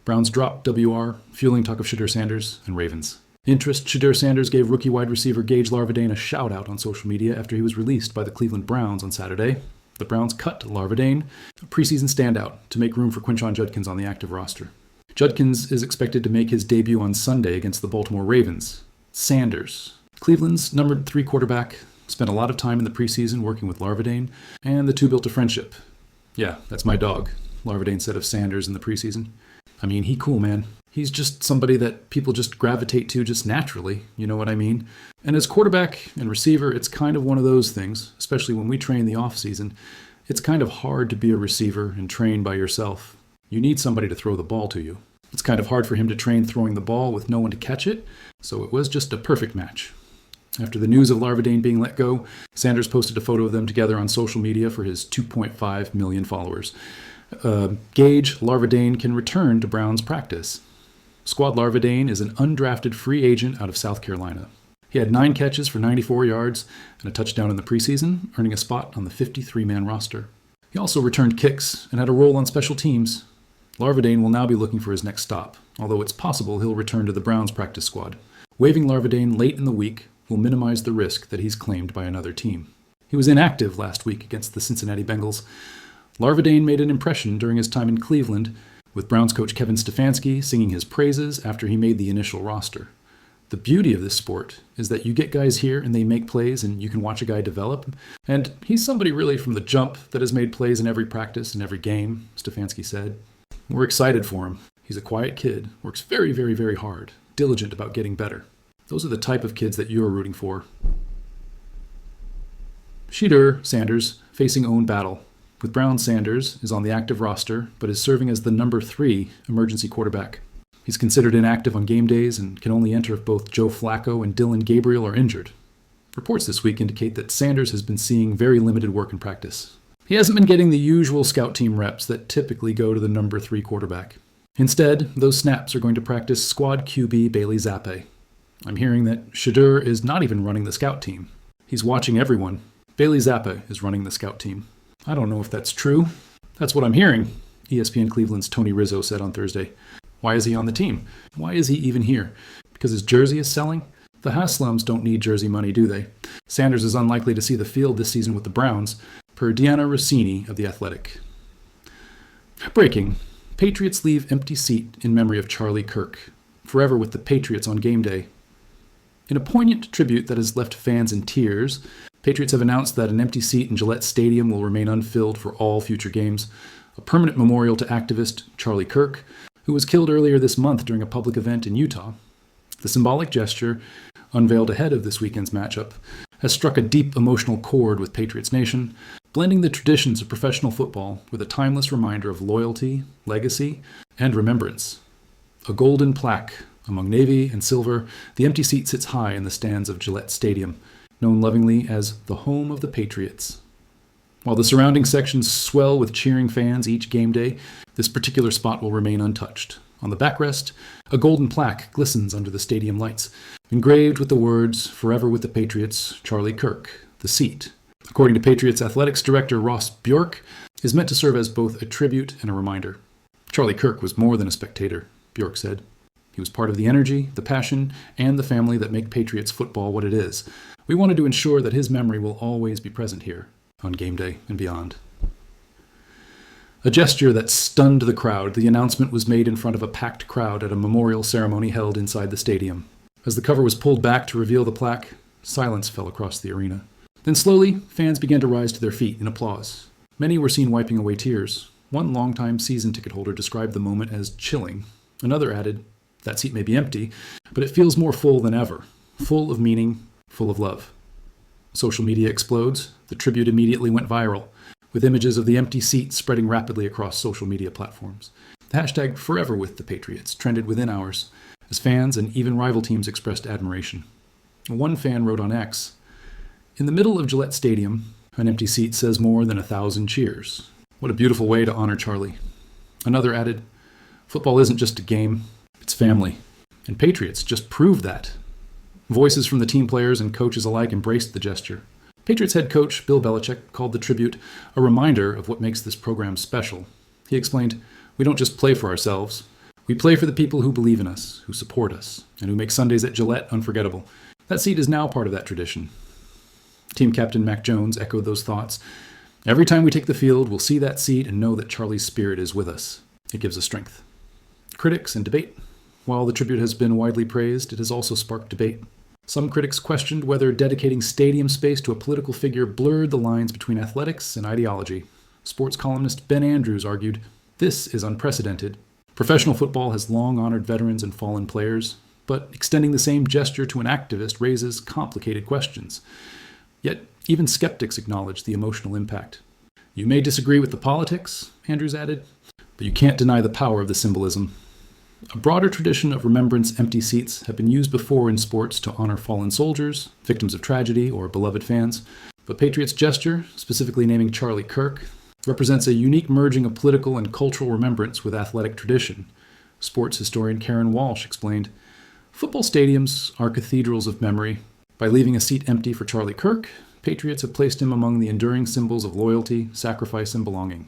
Browns dropped WR, fueling talk of Shedeur Sanders and Ravens. Interest, Shedeur Sanders gave rookie wide receiver Gage Larvadain a shout-out on social media after he was released by the Cleveland Browns on Saturday. The Browns cut Larvadain, a preseason standout, to make room for Quinshon Judkins on the active roster. Judkins is expected to make his debut on Sunday against the Baltimore Ravens. Sanders, Cleveland's number 3 quarterback, spent a lot of time in the preseason working with Larvadain, and the two built a friendship. "Yeah, that's my dog," Larvadain said of Sanders in the preseason. "I mean, he cool, man. He's just somebody that people just gravitate to just naturally, you know what I mean? And as quarterback and receiver, it's kind of one of those things, especially when we train the off-season. It's kind of hard to be a receiver and train by yourself. You need somebody to throw the ball to you. It's kind of hard for him to train throwing the ball with no one to catch it, so it was just a perfect match." After the news of Larvadain being let go, Sanders posted a photo of them together on social media for his 2.5 million followers. Gage Larvadain can return to Browns practice. Squad Larvadain is an undrafted free agent out of South Carolina. He had 9 catches for 94 yards and a touchdown in the preseason, earning a spot on the 53-man roster. He also returned kicks and had a role on special teams. Larvadain will now be looking for his next stop, although it's possible he'll return to the Browns practice squad. Waiving Larvadain late in the week will minimize the risk that he's claimed by another team. He was inactive last week against the Cincinnati Bengals. Larvadain made an impression during his time in Cleveland, with Browns coach Kevin Stefanski singing his praises after he made the initial roster. The beauty of this sport is that you get guys here and they make plays and you can watch a guy develop. And he's somebody really from the jump that has made plays in every practice and every game, Stefanski said. "We're excited for him. He's a quiet kid, works very, very, very hard, diligent about getting better. Those are the type of kids that you're rooting for." Shedeur Sanders facing own battle. With Brown, Sanders is on the active roster, but is serving as the number 3 emergency quarterback. He's considered inactive on game days and can only enter if both Joe Flacco and Dylan Gabriel are injured. Reports this week indicate that Sanders has been seeing very limited work in practice. He hasn't been getting the usual scout team reps that typically go to the number 3 quarterback. Instead, those snaps are going to practice squad QB Bailey Zappe. I'm hearing that Shedeur is not even running the scout team. He's watching everyone. Bailey Zappe is running the scout team. I don't know if that's true. That's what I'm hearing, ESPN Cleveland's Tony Rizzo said on Thursday. Why is he on the team? Why is he even here? Because his jersey is selling? The Haslams don't need jersey money, do they? Sanders is unlikely to see the field this season with the Browns, per Deanna Rossini of The Athletic. Breaking. Patriots leave empty seat in memory of Charlie Kirk. Forever with the Patriots on game day. In a poignant tribute that has left fans in tears, Patriots have announced that an empty seat in Gillette Stadium will remain unfilled for all future games, a permanent memorial to activist Charlie Kirk, who was killed earlier this month during a public event in Utah. The symbolic gesture, unveiled ahead of this weekend's matchup, has struck a deep emotional chord with Patriots Nation, blending the traditions of professional football with a timeless reminder of loyalty, legacy, and remembrance. A golden plaque among navy and silver, the empty seat sits high in the stands of Gillette Stadium, known lovingly as the home of the Patriots. While the surrounding sections swell with cheering fans each game day, this particular spot will remain untouched. On the backrest, a golden plaque glistens under the stadium lights, engraved with the words, "Forever with the Patriots, Charlie Kirk," the seat. According to Patriots Athletics Director Ross Bjork, is meant to serve as both a tribute and a reminder. Charlie Kirk was more than a spectator, Bjork said. He was part of the energy, the passion, and the family that make Patriots football what it is. We wanted to ensure that his memory will always be present here, on game day and beyond. A gesture that stunned the crowd, the announcement was made in front of a packed crowd at a memorial ceremony held inside the stadium. As the cover was pulled back to reveal the plaque, silence fell across the arena. Then slowly, fans began to rise to their feet in applause. Many were seen wiping away tears. One longtime season ticket holder described the moment as chilling. Another added, "That seat may be empty, but it feels more full than ever. Full of meaning, full of love." Social media explodes. The tribute immediately went viral, with images of the empty seat spreading rapidly across social media platforms. The hashtag #ForeverWithThePatriots trended within hours, as fans and even rival teams expressed admiration. One fan wrote on X, "In the middle of Gillette Stadium, an empty seat says more than 1,000 cheers. What a beautiful way to honor Charlie." Another added, "Football isn't just a game, it's family. And Patriots just proved that." Voices from the team players and coaches alike embraced the gesture. Patriots head coach Bill Belichick called the tribute a reminder of what makes this program special. He explained, "We don't just play for ourselves. We play for the people who believe in us, who support us, and who make Sundays at Gillette unforgettable. That seat is now part of that tradition. Team captain Mac Jones echoed those thoughts. Every time we take the field, we'll see that seat and know that Charlie's spirit is with us. It gives us strength. Critics and debate. While the tribute has been widely praised, it has also sparked debate. Some critics questioned whether dedicating stadium space to a political figure blurred the lines between athletics and ideology. Sports columnist Ben Andrews argued, "This is unprecedented. Professional football has long honored veterans and fallen players, but extending the same gesture to an activist raises complicated questions." Yet, even skeptics acknowledge the emotional impact. "You may disagree with the politics," Andrews added, "but you can't deny the power of the symbolism." A broader tradition of remembrance empty seats have been used before in sports to honor fallen soldiers, victims of tragedy, or beloved fans. But Patriots' gesture, specifically naming Charlie Kirk, represents a unique merging of political and cultural remembrance with athletic tradition. Sports historian Karen Walsh explained, "Football stadiums are cathedrals of memory. By leaving a seat empty for Charlie Kirk, Patriots have placed him among the enduring symbols of loyalty, sacrifice, and belonging."